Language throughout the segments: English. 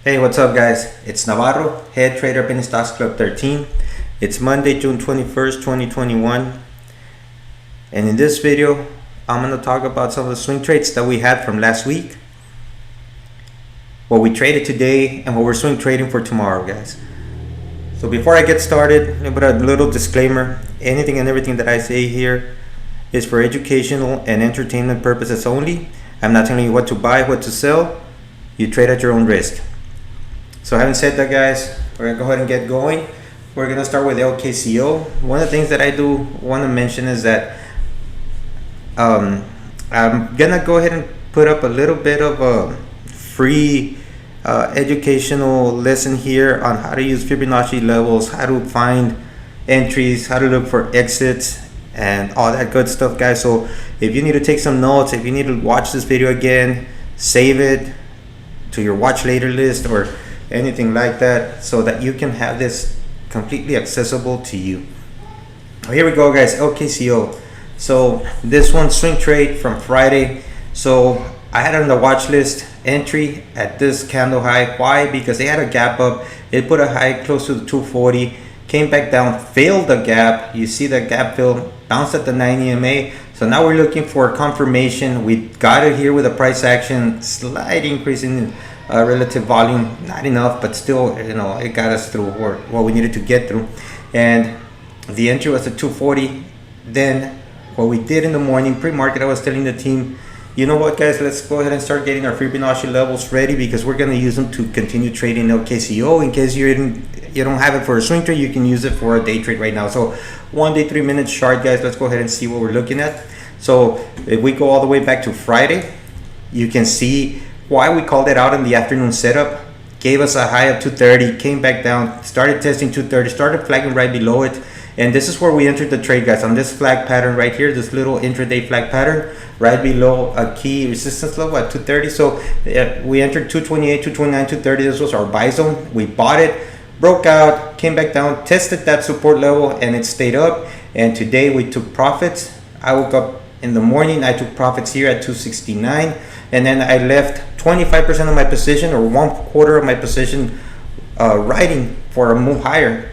Hey, what's up guys? It's Navarro, head trader up in Stocks Club 13. It's Monday, June 21st, 2021. And in this video, I'm going to talk about some of the swing trades that we had from last week, what we traded today, and what we're swing trading for tomorrow, guys. So before I get started, let me put a little disclaimer. Anything and everything that I say here is for educational and entertainment purposes only. I'm not telling you what to buy, what to sell. You trade at your own risk. So having said that, guys, we're gonna go ahead and get going. We're gonna start with LKCO. One of the things that I do want to mention is that I'm gonna go ahead and put up a little bit of a free educational lesson here on how to use Fibonacci levels, how to find entries, how to look for exits, and all that good stuff, guys. So if you need to take some notes, if you need to watch this video again, save it to your watch later list or anything like that, so that you can have this completely accessible to you. Here we go, guys. LKCO. So this one, swing trade from Friday. So I had on the watch list entry at this candle high. Why? Because they had a gap up. It put a high close to the 240, came back down, failed the gap. You see that gap fill, bounced at the 9 EMA. So now we're looking for confirmation. We got it here with a price action, slight increase in relative volume, not enough, but still, you know, it got us through what we needed to get through. And the entry was at 240. Then what we did in the morning pre-market, I was telling the team, you know what, guys, let's go ahead and start getting our Fibonacci levels ready, because we're going to use them to continue trading LKCO. In case you don't have it for a swing trade, you can use it for a day trade right now. So 1 day 3 minutes chart, guys. Let's go ahead and see what we're looking at. So if we go all the way back to Friday, you can see why we called it out in the afternoon setup. Gave us a high of 230, came back down, started testing 230, started flagging right below it. And this is where we entered the trade, guys, on this flag pattern right here, this little intraday flag pattern, right below a key resistance level at 230. So we entered 228, 229, 230. This was our buy zone. We bought it, broke out, came back down, tested that support level, and it stayed up. And today we took profits. I woke up in the morning, I took profits here at 269, and then I left 25% of my position, or 1/4 of my position, riding for a move higher.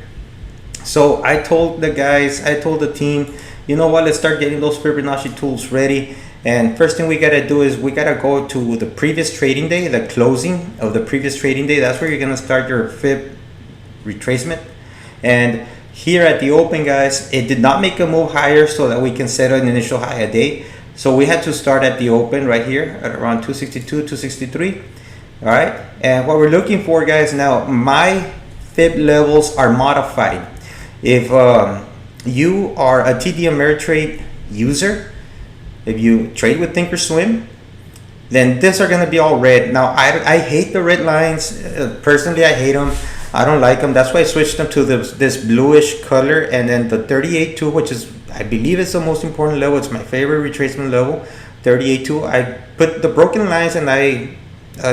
So I told the guys, I told the team, you know what, let's start getting those Fibonacci tools ready. And first thing we gotta do is we gotta go to the previous trading day, the closing of the previous trading day. That's where you're gonna start your Fib retracement. And here at the open, guys, it did not make a move higher so that we can set an initial high a day. So we had to start at the open right here at around 262, 263. All right. And what we're looking for, guys, now my Fib levels are modified. If you are a TD Ameritrade user, if you trade with Thinkorswim, then these are going to be all red. Now, I hate the red lines. Personally, I hate them. I don't like them. That's why I switched them to this bluish color. And then the 38.2, which is, I believe, it's the most important level. It's my favorite retracement level, 38.2. I put the broken lines, and I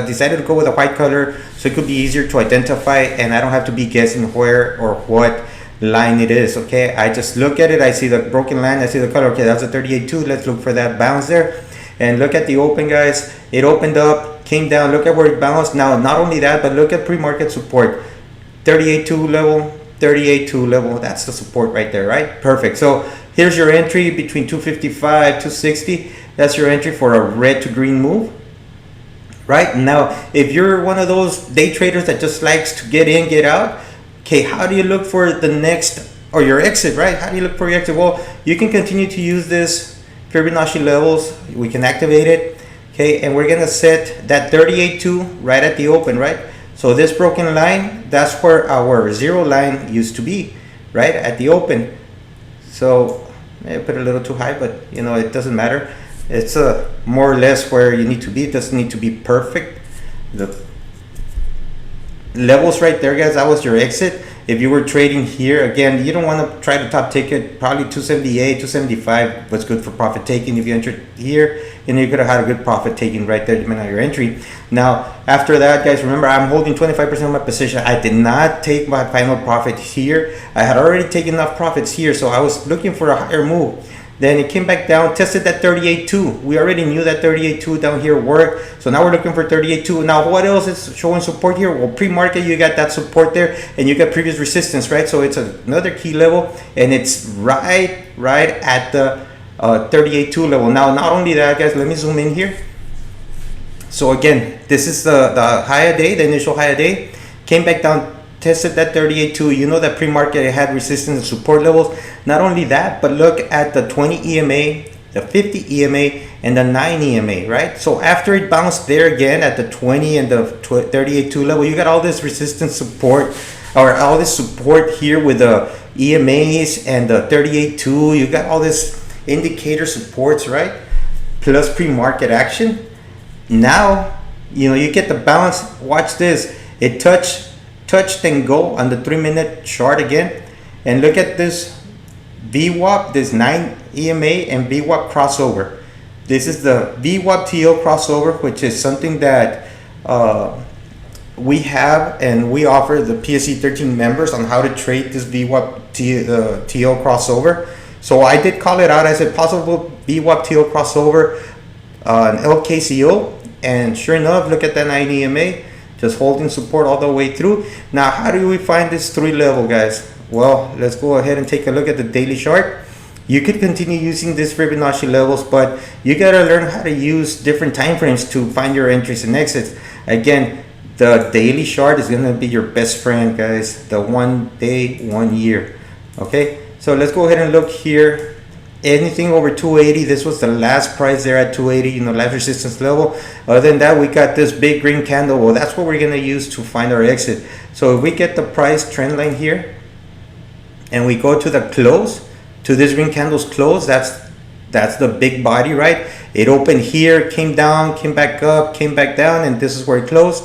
decided to go with a white color so it could be easier to identify, and I don't have to be guessing where or what line it is. Okay, I just look at it, I see the broken line, I see the color. Okay, that's a 38.2. Let's look for that bounce there. And look at the open, guys. It opened up, came down. Look at where it bounced. Now, not only that, but look at pre-market support. 38.2 level, 38.2 level. That's the support right there, right? Perfect. So here's your entry between 255, 260. That's your entry for a red to green move. Right now, if you're one of those day traders that just likes to get in, get out, okay, how do you look for the next, or your exit, right? How do you look for your exit? Well, you can continue to use this Fibonacci levels. We can activate it, okay, and we're gonna set that 38.2 right at the open, right? So this broken line, that's where our zero line used to be, right, at the open. So I put it a little too high, but you know, it doesn't matter. It's more or less where you need to be. It doesn't need to be perfect. The levels right there, guys, that was your exit. If you were trading here, again, you don't want to try to top ticket. Probably 278, 275 was good for profit taking. If you entered here, and you could have had a good profit taking right there depending on your entry. Now, after that, guys, remember, I'm holding 25% of my position. I did not take my final profit here. I had already taken enough profits here, so I was looking for a higher move. Then it came back down, tested that 38.2. We already knew that 38.2 down here worked. So now we're looking for 38.2. Now what else is showing support here? Well, pre-market, you got that support there, and you got previous resistance, right? So it's another key level, and it's right at the 38.2 level. Now, not only that, guys, let me zoom in here. So again, this is the high a day, the initial high a day. Came back down, tested that 38.2. You know that pre-market it had resistance and support levels. Not only that, but look at the 20 EMA, the 50 EMA, and the 9 EMA, right? So after it bounced there again at the 20 and the 38.2 level, you got all this resistance support, or all this support here with the EMAs and the 38.2. You got all this indicator supports, right? Plus pre-market action. Now, you know, you get the balance. Watch this. It touched and go on the 3-minute chart again, and look at this VWAP, this 9 EMA and VWAP crossover. This is the VWAP TL crossover, which is something that we have and we offer the PSE 13 members on how to trade this VWAP TL crossover. So I did call it out. I said possible VWAP TL crossover on LKCO, and sure enough, look at that 9 EMA. Just holding support all the way through. Now, how do we find this 3 level, guys? Well, let's go ahead and take a look at the daily chart. You could continue using these Fibonacci levels, but you gotta learn how to use different time frames to find your entries and exits. Again, the daily chart is gonna be your best friend, guys. The 1 day, 1 year. Okay, so let's go ahead and look here. Anything over 280, this was the last price there at 280, you know, last resistance level. Other than that, we got this big green candle. Well, that's what we're gonna use to find our exit. So if we get the price trend line here and we go to the close, to this green candle's close, that's the big body, right? It opened here, came down, came back up, came back down, and this is where it closed.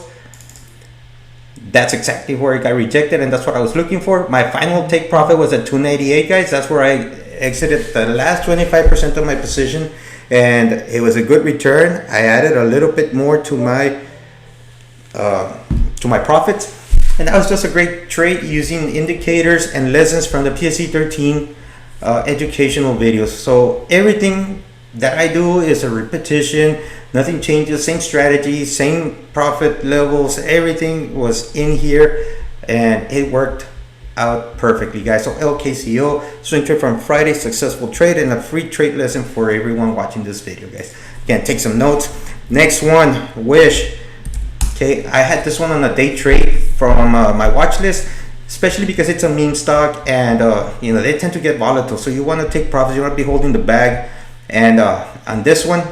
That's exactly where it got rejected, and that's what I was looking for. My final take profit was at 298, guys. That's where I exited the last 25% of my position, and it was a good return. I added a little bit more to my profits, and that was just a great trade using indicators and lessons from the PSE 13 educational videos. So everything that I do is a repetition. Nothing changes, same strategy, same profit levels, everything was in here, and it worked out perfectly, guys. So LKCO, swing trade from Friday, successful trade, and a free trade lesson for everyone watching this video, guys. Again, take some notes. Next one, Wish. Okay, I had this one on a day trade from my watch list, especially because it's a meme stock, and you know, they tend to get volatile, so you want to take profits, you want to be holding the bag. And on this one,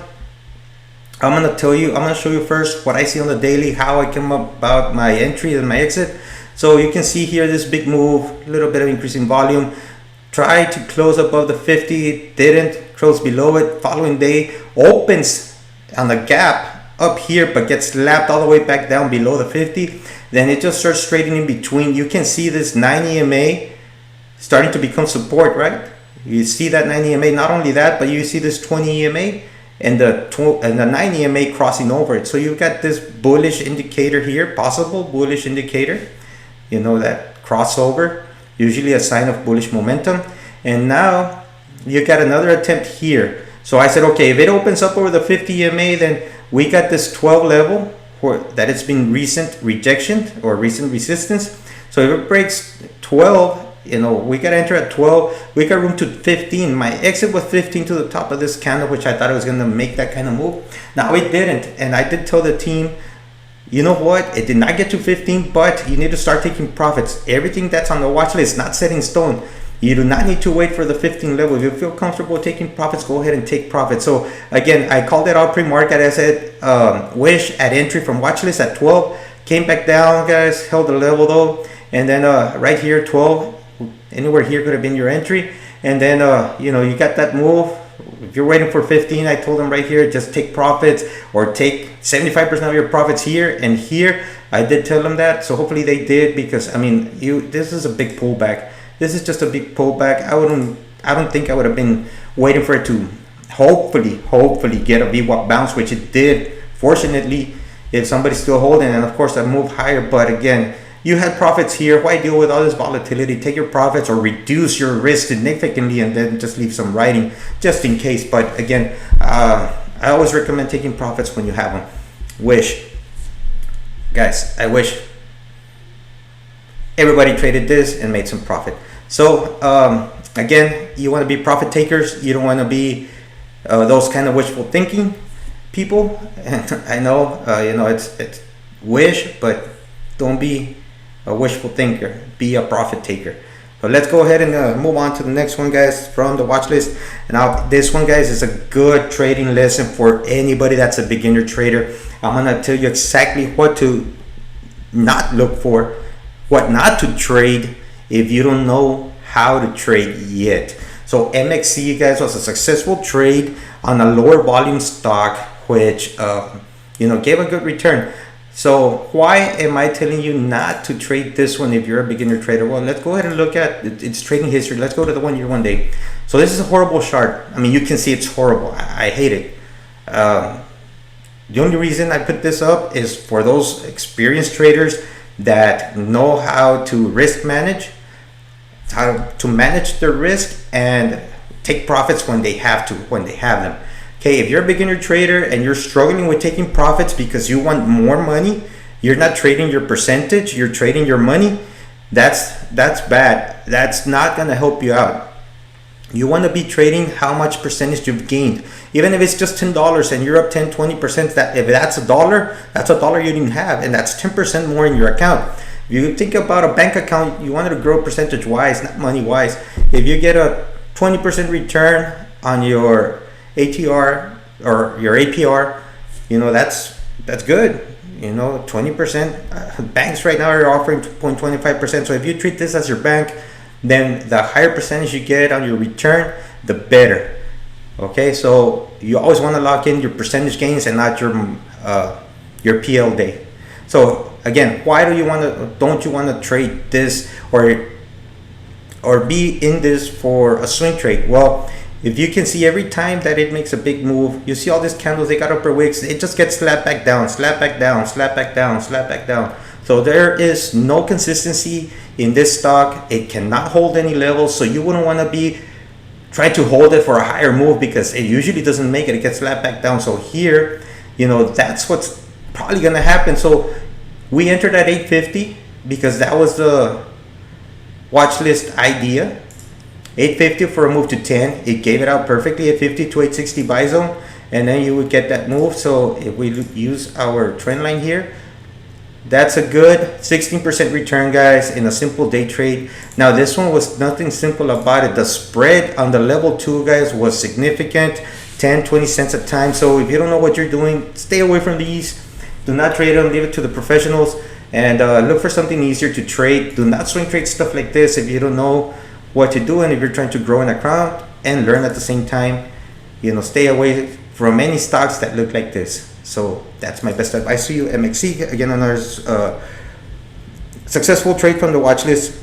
I'm going to show you first what I see on the daily, how I came about my entry and my exit. So you can see here this big move, a little bit of increasing volume. Tried to close above the 50, didn't, close below it. Following day opens on the gap up here, but gets slapped all the way back down below the 50. Then it just starts trading in between. You can see this 9 EMA starting to become support, right? You see that 9 EMA, not only that, but you see this 20 EMA and the 9 EMA crossing over it. So you've got this bullish indicator here, possible bullish indicator. You know, that crossover, usually a sign of bullish momentum. And now you got another attempt here. So I said, okay, if it opens up over the 50 EMA, then we got this 12 level that it's been recent rejection or recent resistance. So if it breaks 12, you know, we got to enter at 12. We got room to 15. My exit was 15 to the top of this candle, which I thought it was going to make that kind of move. Now it didn't. And I did tell the team, you know what, it did not get to 15, but you need to start taking profits. Everything that's on the watch list, not set in stone. You do not need to wait for the 15 level. If you feel comfortable taking profits, go ahead and take profits. So again, I called it out pre-market. I said Wish at entry from watch list at 12. Came back down, guys, held the level though. And then right here, 12, anywhere here could have been your entry. And then, you know, you got that move. If you're waiting for 15, I told them right here, just take profits or take 75% of your profits here and here. I did tell them that, so hopefully they did, because I mean, this is a big pullback. This is just a big pullback. I don't think I would have been waiting for it to hopefully get a VWAP bounce, which it did. Fortunately, if somebody's still holding, and of course I moved higher, but again, You had profits here. Why deal with all this volatility? Take your profits or reduce your risk significantly and then just leave some writing just in case. But again, I always recommend taking profits when you have them. Wish. Guys, I wish everybody traded this and made some profit. So again, you want to be profit takers. You don't want to be those kind of wishful thinking people. And I know, it's wish, but don't be a wishful thinker. Be a profit taker. But let's go ahead and move on to the next one, guys, from the watch list. Now, this one, guys, is a good trading lesson for anybody that's a beginner trader. I'm gonna tell you exactly what to not look for, what not to trade if you don't know how to trade yet. So MXC, guys, was a successful trade on a lower volume stock, which gave a good return. So why am I telling you not to trade this one if you're a beginner trader? Well, let's go ahead and look at its trading history. Let's go to the 1 year, 1 day. So this is a horrible chart. I mean, you can see it's horrible. I hate it. The only reason I put this up is for those experienced traders that know how to risk manage, how to manage their risk and take profits when they have them. Okay, if you're a beginner trader and you're struggling with taking profits because you want more money, you're not trading your percentage, you're trading your money, that's bad. That's not gonna help you out. You want to be trading how much percentage you've gained. Even if it's just $10 and you're up 10, 20%, if that's a dollar you didn't have, and that's 10% more in your account. If you think about a bank account, you wanted to grow percentage wise, not money wise. If you get a 20% return on your ATR or your APR, that's good. 20%. Banks right now are offering 2.25%. So if you treat this as your bank, then the higher percentage you get on your return, the better. Okay, so you always want to lock in your percentage gains and not your PL day. So again, why don't you want to trade this or be in this for a swing trade? Well, if you can see every time that it makes a big move, you see all these candles, they got upper wicks, it just gets slapped back down, slap back down, slap back down, slap back down. So there is no consistency in this stock. It cannot hold any levels, so you wouldn't want to be trying to hold it for a higher move because it usually doesn't make it. It gets slapped back down. So here, that's what's probably going to happen. So we entered at 850 because that was the watch list idea. 850 for a move to 10. It gave it out perfectly at 50 to 860 buy zone, and then you would get that move. So if we use our trend line here, that's a good 16% return, guys, in a simple day trade. Now this one was nothing simple about it. The spread on the level 2, guys, was significant, 10-20 cents a time. So if you don't know what you're doing, stay away from these. Do not trade them, leave it to the professionals, and look for something easier to trade. Do not swing trade stuff like this if you don't know what to do, and if you're trying to grow an account and learn at the same time. Stay away from any stocks that look like this. So that's my best advice to you. MXC, again, another successful trade from the watch list.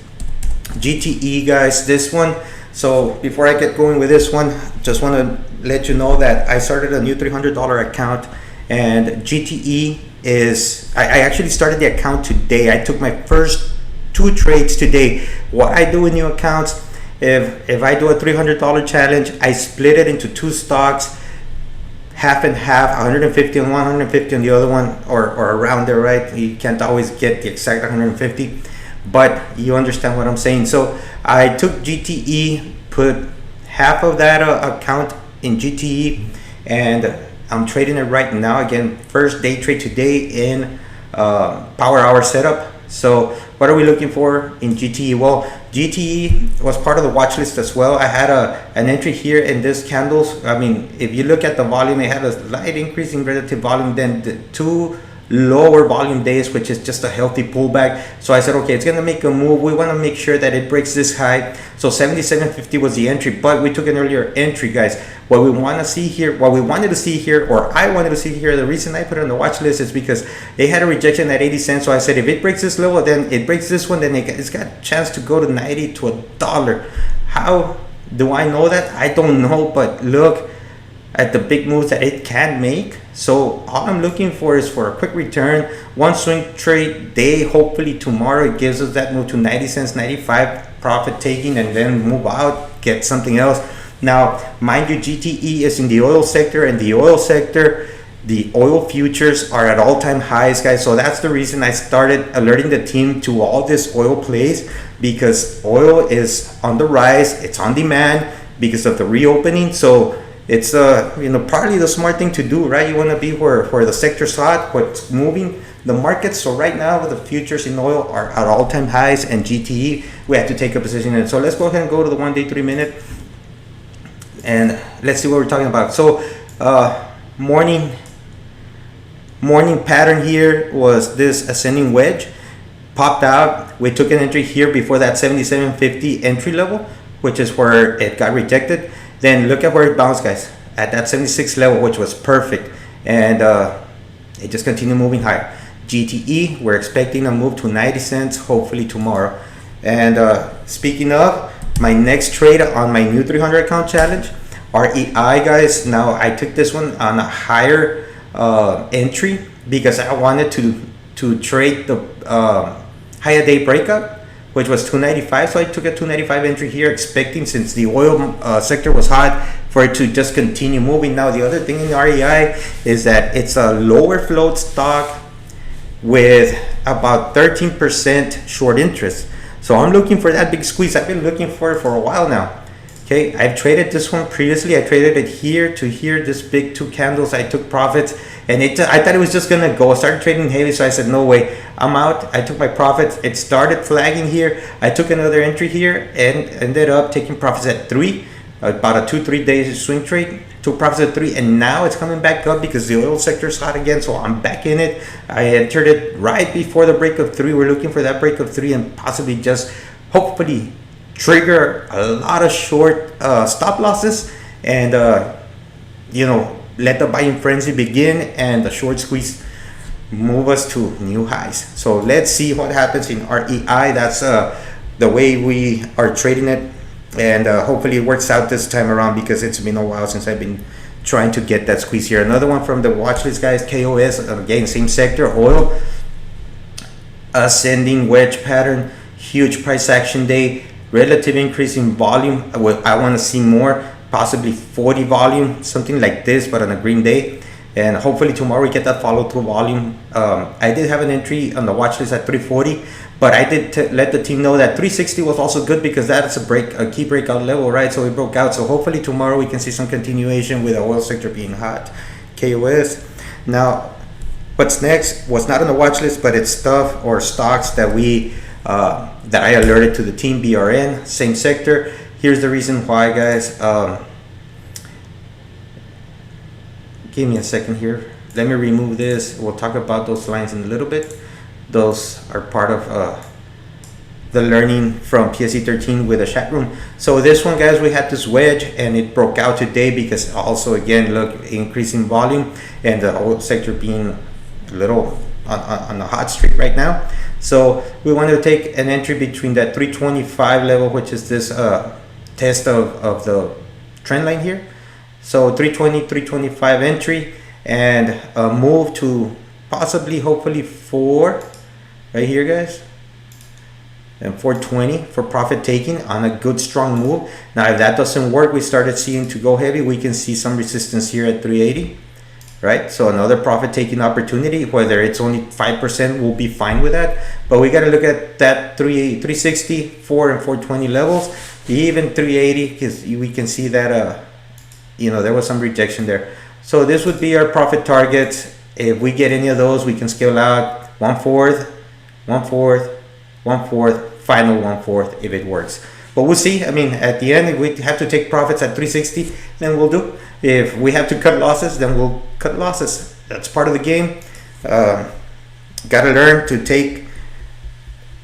GTE, guys, this one. So before I get going with this one, just want to let you know that I started a new $300 account, and GTE is, I actually started the account today. I took my first 2 trades today. What I do with new accounts, if I do a $300 challenge, I split it into 2 stocks, half and half, 150 on one, 150 on the other one, or around there, right? You can't always get the exact 150, but you understand what I'm saying. So I took GTE, put half of that account in GTE, and I'm trading it right now. Again, first day trade today in power hour setup. So what are we looking for in GTE? Well, GTE was part of the watch list as well. I had an entry here in this candles. I mean, if you look at the volume, it had a slight increase in relative volume than the 2 lower volume days, which is just a healthy pullback. So I said, okay, it's gonna make a move. We want to make sure that it breaks this high. So 77.50 was the entry, but we took an earlier entry, guys. What we want to see here, what we wanted to see here, or I wanted to see here, the reason I put it on the watch list is because they had a rejection at 80 cents. So I said, if it breaks this level, then it breaks this one, then it's got a chance to go to 90 to $1. How do I know that? I don't know, but look, at the big moves that it can make. So all I'm looking for is for a quick return, one swing trade day. Hopefully tomorrow it gives us that move to 90 cents, 95 profit taking, and then move out, get something else. Now, mind you, GTE is in the oil sector, and the oil sector, the oil futures are at all-time highs, guys. So that's the reason I started alerting the team to all this oil plays, because oil is on the rise, it's on demand because of the reopening. So it's partly the smart thing to do, right? You want to be where the sector's hot, what's moving the market. So right now the futures in oil are at all-time highs, and GTE, we have to take a position in it. So let's go ahead and go to the 1 day 3 minute, and let's see what we're talking about. So morning pattern here was this ascending wedge, popped out. We took an entry here before that 77.50 entry level, which is where it got rejected. Then look at where it bounced, guys, at that 76 level, which was perfect, and it just continued moving higher. GTE, we're expecting a move to 90 cents hopefully tomorrow. And speaking of, my next trade on my new 300 account challenge, REI, guys. Now I took this one on a higher entry because I wanted to trade the higher day breakup, which was 295. So I took a 295 entry here, expecting, since the oil sector was hot, for it to just continue moving. Now the other thing in REI is that it's a lower float stock with about 13% short interest. So I'm looking for that big squeeze. I've been looking for it for a while now. Okay, I've traded this one previously. I traded it here to here, this big 2 candles. I took profits, and I thought it was just gonna go. I started trading heavy, so I said, no way, I'm out. I took my profits. It started flagging here. I took another entry here and ended up taking profits at 3, about a 2-3 days swing trade. Took profits at 3, and now it's coming back up because the oil sector is hot again. So I'm back in it. I entered it right before the break of 3. We're looking for that break of 3 and possibly just hopefully trigger a lot of short stop losses, and let the buying frenzy begin and the short squeeze move us to new highs. So let's see what happens in REI. That's the way we are trading it, and hopefully it works out this time around, because it's been a while since I've been trying to get that squeeze here. Another one from the watch list, guys, KOS, again, same sector, oil, ascending wedge pattern, huge price action day, relative increase in volume. I want to see more, possibly 40 volume, something like this, but on a green day. And hopefully tomorrow we get that follow through volume. I did have an entry on the watch list at 340, but I did let the team know that 360 was also good, because that's a key breakout level, right? So it broke out. So hopefully tomorrow we can see some continuation with the oil sector being hot. KOS. Now, what's next was not on the watch list, but it's stuff or stocks that that I alerted to the team. BRN, same sector. Here's the reason why, guys. Give me a second here. Let me remove this. We'll talk about those lines in a little bit. Those are part of the learning from PSE 13 with the chat room. So this one, guys, we had this wedge, and it broke out today because also, again, look, increasing volume, and the oil sector being a little on the hot streak right now. So we wanted to take an entry between that 325 level, which is this test of the trend line here. So 320, 325 entry, and move to possibly, hopefully 4 right here, guys, and 420 for profit taking on a good strong move. Now if that doesn't work, we started seeing to go heavy, we can see some resistance here at 380. Right, so another profit taking opportunity. Whether it's only 5%, we'll be fine with that, but we got to look at that 360, 4 and 420 levels, even 380, because we can see that there was some rejection there. So this would be our profit targets. If we get any of those, we can scale out 1/4, 1/4, 1/4, final 1/4 if it works. But we'll see. I mean, at the end, if we have to take profits at 360, then we'll do. If we have to cut losses, then we'll cut losses. That's part of the game. Got to learn to take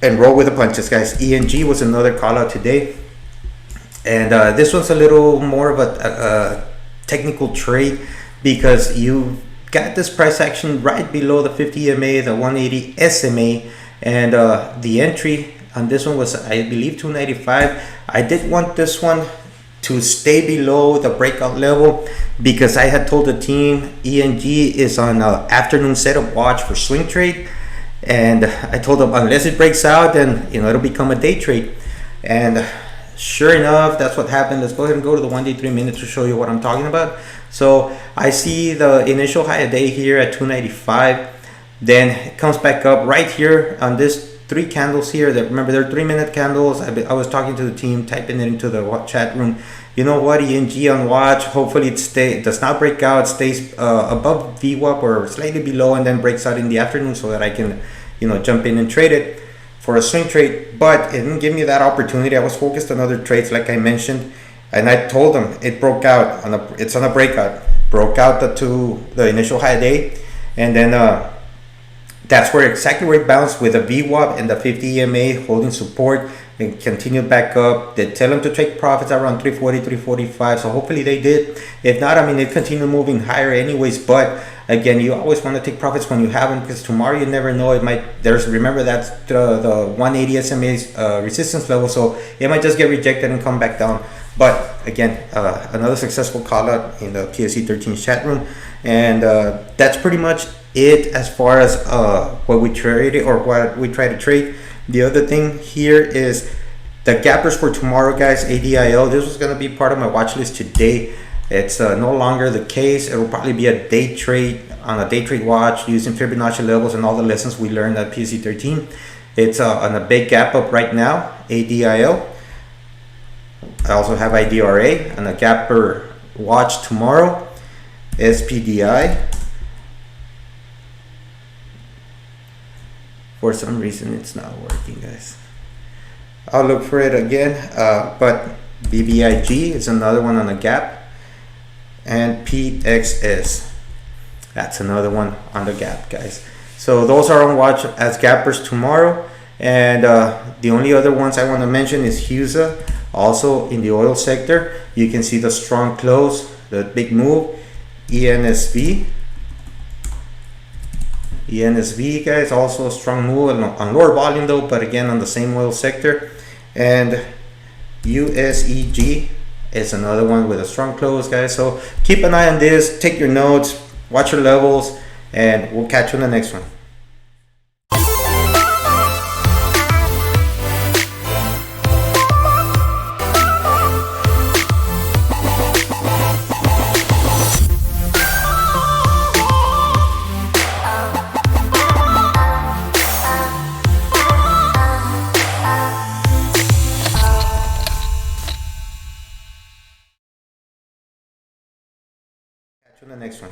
and roll with the punches, guys. ENG was another call out today. And this one's a little more of a technical trade, because you got this price action right below the 50 EMA, the 180 SMA, and the entry on this one was, I believe, 295. I did want this one to stay below the breakout level, because I had told the team ENG is on an afternoon setup watch for swing trade, and I told them unless it breaks out, then it'll become a day trade. And sure enough, that's what happened. Let's go ahead and go to the 1 day 3 minutes to show you what I'm talking about. So I see the initial high of day here at 295, then it comes back up right here on this 3 candles here. That, remember, they're 3-minute candles. I was talking to the team, typing it into the chat room. You know what, ENG on watch. Hopefully it does not break out, stays above VWAP or slightly below, and then breaks out in the afternoon so that I can jump in and trade it for a swing trade. But it didn't give me that opportunity. I was focused on other trades, like I mentioned, and I told them it broke out it's on a breakout, broke out the initial high day, and then that's exactly where it bounced, with a VWAP and the 50 EMA holding support, and continued back up. They tell them to take profits around 340, 345. So hopefully they did. If not, I mean, it continued moving higher anyways. But again, you always want to take profits when you have them, because tomorrow you never know. Remember that's the 180 SMA's resistance level, so it might just get rejected and come back down. But again, another successful call out in the PSC 13 chat room, and that's pretty much it as far as what we traded or what we try to trade. The other thing here is the gappers for tomorrow, guys. ADIL, this was going to be part of my watch list today. It's no longer the case. It will probably be a day trade, on a day trade watch, using Fibonacci levels and all the lessons we learned at PSC 13. It's on a big gap up right now, ADIL. I also have IDRA and a gapper watch tomorrow, SPDI. For some reason it's not working, guys. I'll look for it again. But BBIG is another one on a gap, and PXS, that's another one on the gap, guys. So those are on watch as gappers tomorrow. And the only other ones I want to mention is HUSA, also in the oil sector. You can see the strong close, the big move. ENSV, guys, also a strong move on lower volume though, but again on the same oil sector. And USEG is another one with a strong close, guys. So keep an eye on this, take your notes, watch your levels, and we'll catch you in the next one. In the next one.